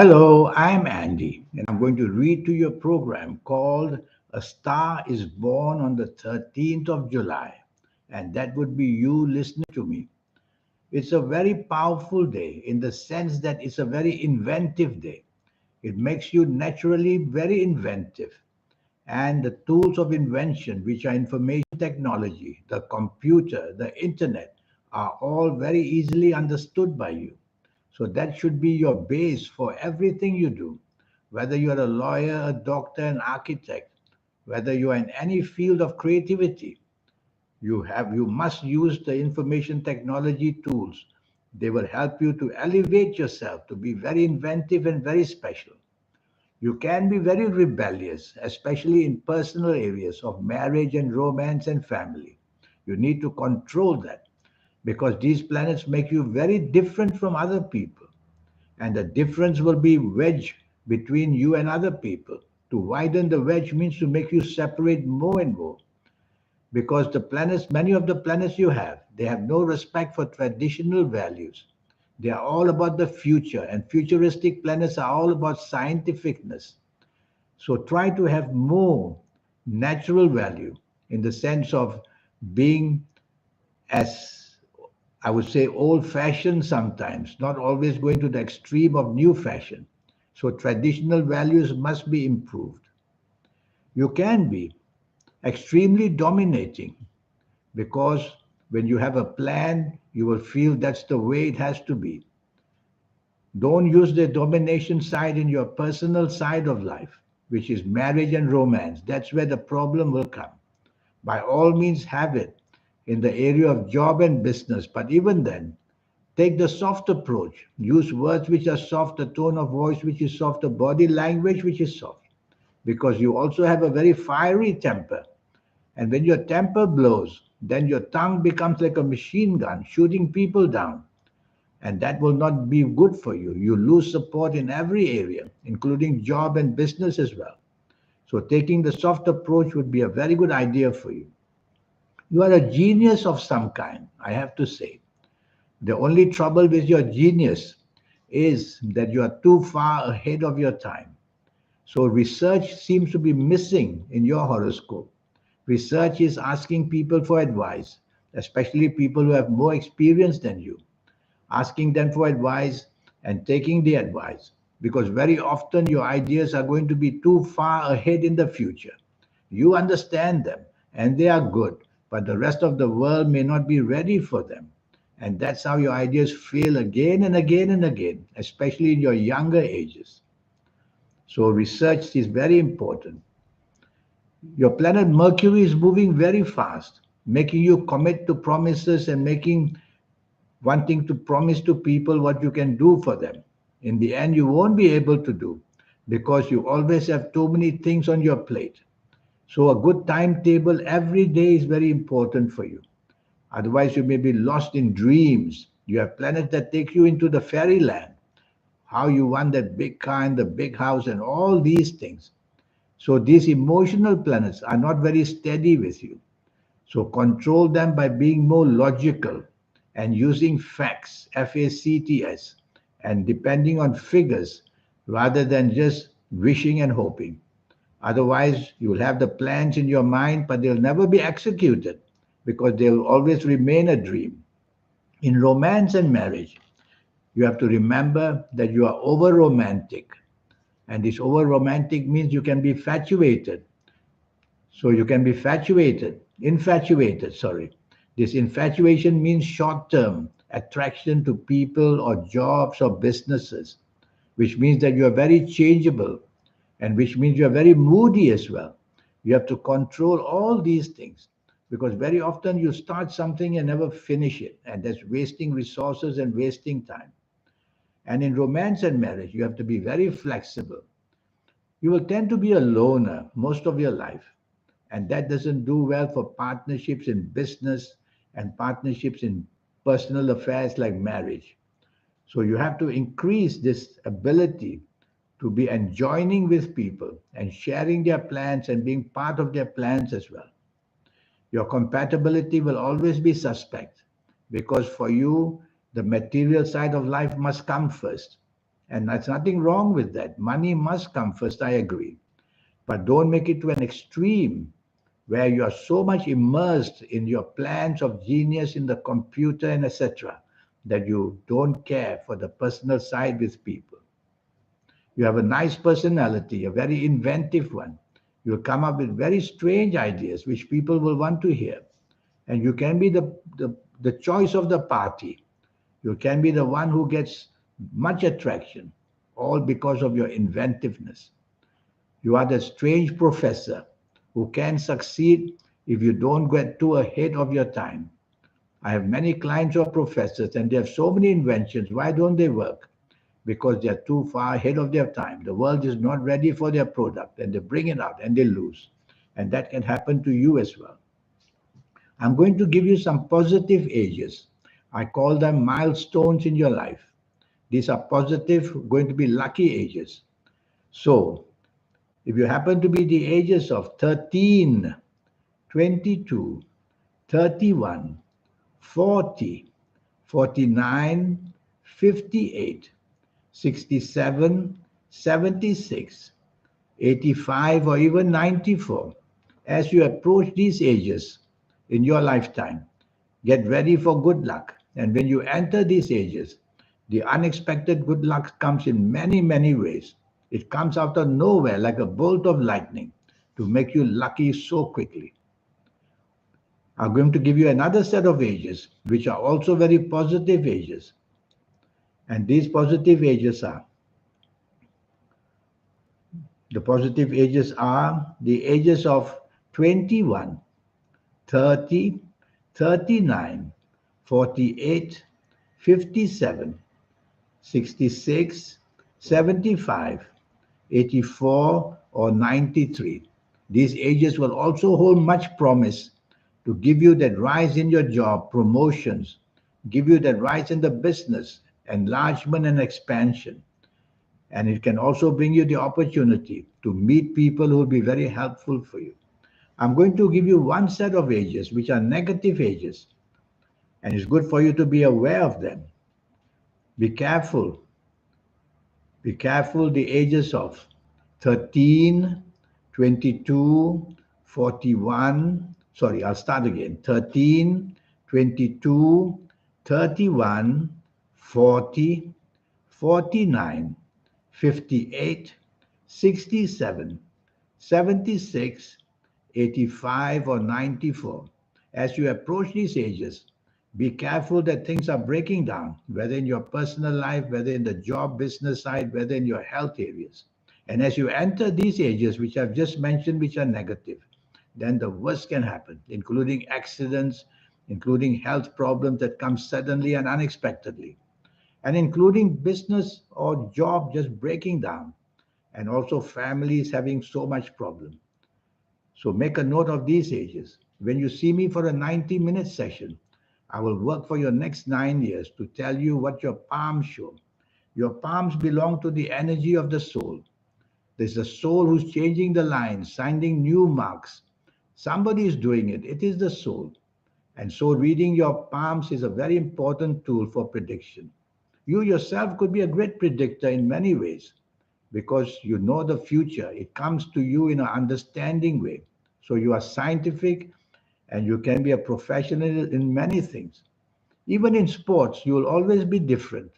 Hello, I'm Andy, and I'm going to read to you a program called A Star is Born on the 13th of July, and that would be you listening to me. It's a very powerful day in the sense that it's a very inventive day. It makes you naturally very inventive, and the tools of invention, which are information technology, the computer, the internet, are all very easily understood by you. So that should be your base for everything you do. Whether you're a lawyer, a doctor, an architect, whether you are in any field of creativity, you must use the information technology tools. They will help you to elevate yourself to be very inventive and very special. You can be very rebellious, especially in personal areas of marriage and romance and family. You need to control that because these planets make you very different from other people. And the difference will be wedge between you and other people. To widen the wedge means to make you separate more and more because the planets, many of the planets you have, they have no respect for traditional values. They are all about the future, and futuristic planets are all about scientificness. So try to have more natural value in the sense of being as I would say old fashioned sometimes, not always going to the extreme of new fashion. So traditional values must be improved. You can be extremely dominating because when you have a plan, you will feel that's the way it has to be. Don't use the domination side in your personal side of life, which is marriage and romance. That's where the problem will come. By all means, have it in the area of job and business. But even then, take the soft approach. Use words which are soft, a tone of voice which is soft, a body language which is soft. Because you also have a very fiery temper. And when your temper blows, then your tongue becomes like a machine gun shooting people down. And that will not be good for you. You lose support in every area, including job and business as well. So taking the soft approach would be a very good idea for you. You are a genius of some kind, I have to say. The only trouble with your genius is that you are too far ahead of your time. So research seems to be missing in your horoscope. Research is asking people for advice, especially people who have more experience than you, asking them for advice and taking the advice because very often your ideas are going to be too far ahead in the future. You understand them and they are good, but the rest of the world may not be ready for them. And that's how your ideas fail again and again and again, especially in your younger ages. So, research is very important. Your planet Mercury is moving very fast, making you commit to promises and making wanting to promise to people what you can do for them. In the end, you won't be able to do because you always have too many things on your plate. So, a good timetable every day is very important for you. Otherwise, you may be lost in dreams. You have planets that take you into the fairyland, how you want that big car and the big house and all these things. So, these emotional planets are not very steady with you. So control them by being more logical and using facts, FACTS, and depending on figures rather than just wishing and hoping. Otherwise, you will have the plans in your mind, but they'll never be executed because they will always remain a dream. In romance and marriage, you have to remember that you are over romantic. And this over romantic means you can be infatuated. So you can be infatuated, sorry. This infatuation means short term attraction to people or jobs or businesses, which means that you are very changeable and which means you are very moody as well. You have to control all these things because very often you start something and never finish it, and that's wasting resources and wasting time. And in romance and marriage, you have to be very flexible. You will tend to be a loner most of your life. And that doesn't do well for partnerships in business and partnerships in personal affairs like marriage. So you have to increase this ability to be enjoining with people and sharing their plans and being part of their plans as well. Your compatibility will always be suspect because for you, the material side of life must come first. And there's nothing wrong with that. Money must come first, I agree. But don't make it to an extreme where you are so much immersed in your plans of genius in the computer and etc. that you don't care for the personal side with people. You have a nice personality, a very inventive one. You'll come up with very strange ideas which people will want to hear. And you can be the choice of the party. You can be the one who gets much attraction, all because of your inventiveness. You are the strange professor who can succeed if you don't get too ahead of your time. I have many clients who are professors and they have so many inventions. Why don't they work? Because they are too far ahead of their time. The world is not ready for their product and they bring it out and they lose. And that can happen to you as well. I'm going to give you some positive ages. I call them milestones in your life. These are positive, going to be lucky ages. So, if you happen to be the ages of 13, 22, 31, 40, 49, 58, 67, 76, 85, or even 94, as you approach these ages in your lifetime, get ready for good luck. And when you enter these ages, the unexpected good luck comes in many, many ways. It comes out of nowhere like a bolt of lightning to make you lucky so quickly. I'm going to give you another set of ages, which are also very positive ages. And these positive ages are the positive ages are the ages of 21, 30, 39, 48, 57, 66, 75, 84, or 93. These ages will also hold much promise to give you that rise in your job, promotions, give you that rise in the business, enlargement and expansion. And it can also bring you the opportunity to meet people who will be very helpful for you. I'm going to give you one set of ages, which are negative ages, and it's good for you to be aware of them. Be careful. Be careful the ages of 13, 22, 41. Sorry, I'll start again. 13, 22, 31, 40, 49, 58, 67, 76, 85, or 94. As you approach these ages, be careful that things are breaking down, whether in your personal life, whether in the job business side, whether in your health areas. And as you enter these ages, which I've just mentioned, which are negative, then the worst can happen, including accidents, including health problems that come suddenly and unexpectedly, and including business or job just breaking down, and also families having so much problem. So make a note of these ages. When you see me for a 90-minute session, I will work for your next 9 years to tell you what your palms show. Your palms belong to the energy of the soul. There's a soul who's changing the lines, signing new marks. Somebody is doing it. It is the soul. And so reading your palms is a very important tool for prediction. You yourself could be a great predictor in many ways because you know the future. It comes to you in an understanding way. So you are scientific and you can be a professional in many things. Even in sports, you will always be different,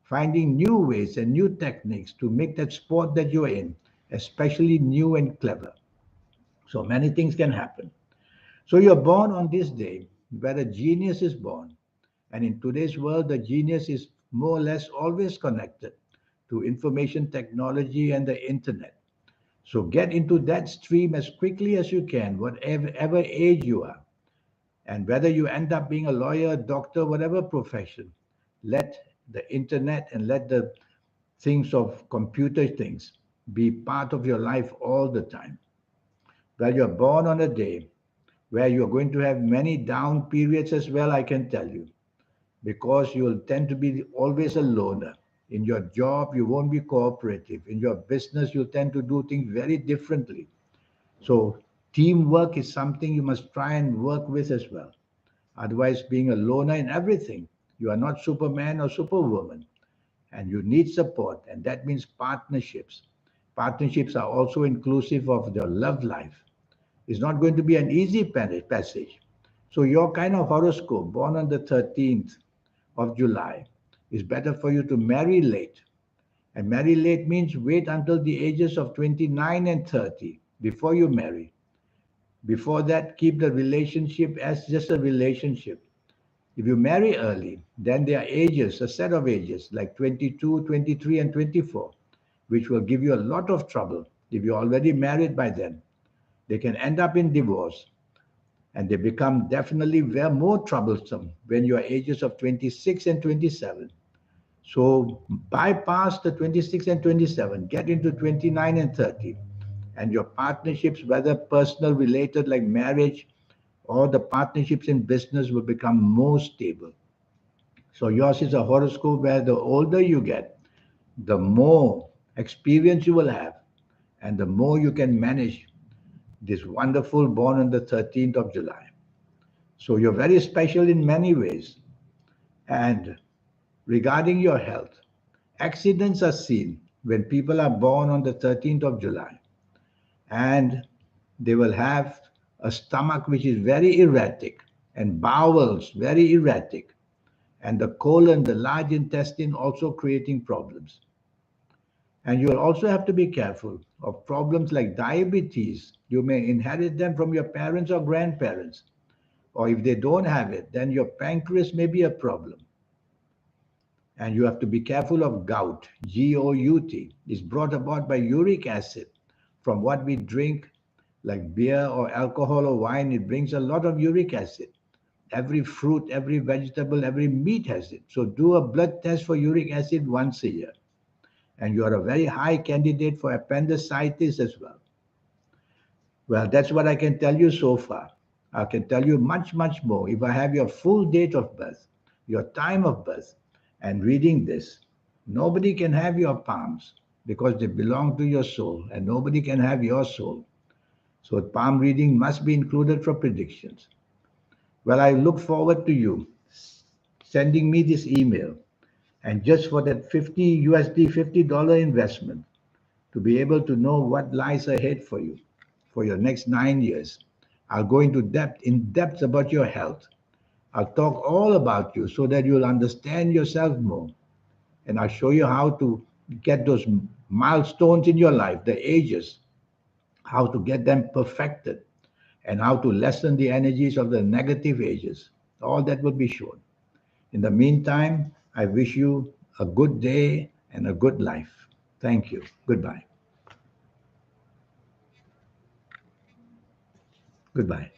finding new ways and new techniques to make that sport that you're in, especially new and clever. So many things can happen. So you're born on this day where a genius is born. And in today's world, the genius is more or less always connected to information technology and the internet. So get into that stream as quickly as you can, whatever age you are. And whether you end up being a lawyer, doctor, whatever profession, let the internet and let the things of computer things be part of your life all the time. Well, you're born on a day where you're going to have many down periods as well, I can tell you, because you'll tend to be always a loner. In your job, you won't be cooperative. In your business, you'll tend to do things very differently. So, teamwork is something you must try and work with as well. Otherwise, being a loner in everything, you are not Superman or Superwoman. and you need support, and that means partnerships. Partnerships are also inclusive of your love life. It's not going to be an easy passage. So your kind of horoscope, born on the 13th of July, is better for you to marry late. And marry late means wait until the ages of 29 and 30 before you marry. Before that, keep the relationship as just a relationship. If you marry early, then there are ages, a set of ages like 22, 23, and 24, which will give you a lot of trouble if you're already married by then. They can end up in divorce, and they become definitely very more troublesome when you are ages of 26 and 27. So bypass the 26 and 27, get into 29 and 30, and your partnerships, whether personal related like marriage or the partnerships in business, will become more stable. So yours is a horoscope where the older you get, the more experience you will have, and the more you can manage this wonderful born on the 13th of July. So you're very special in many ways. And regarding your health, accidents are seen when people are born on the 13th of July, and they will have a stomach which is very erratic and bowels very erratic, and the colon, the large intestine, also creating problems. And you will also have to be careful of problems like diabetes. You may inherit them from your parents or grandparents, or if they don't have it, then your pancreas may be a problem. And you have to be careful of gout, GOUT. It's brought about by uric acid from what we drink, like beer or alcohol or wine. It brings a lot of uric acid. Every fruit, every vegetable, every meat has it. So do a blood test for uric acid once a year. And you are a very high candidate for appendicitis as well. Well, that's what I can tell you so far. I can tell you much, much more if I have your full date of birth, your time of birth, and reading this. Nobody can have your palms because they belong to your soul, and nobody can have your soul. So palm reading must be included for predictions. Well, I look forward to you sending me this email. And just for that 50 USD, $50 investment, to be able to know what lies ahead for you for your next 9 years. I'll go into depth about your health. I'll talk all about you so that you'll understand yourself more. And I'll show you how to get those milestones in your life, the ages, how to get them perfected, and how to lessen the energies of the negative ages. All that will be shown. In the meantime, I wish you a good day and a good life. Thank you. Goodbye. Goodbye.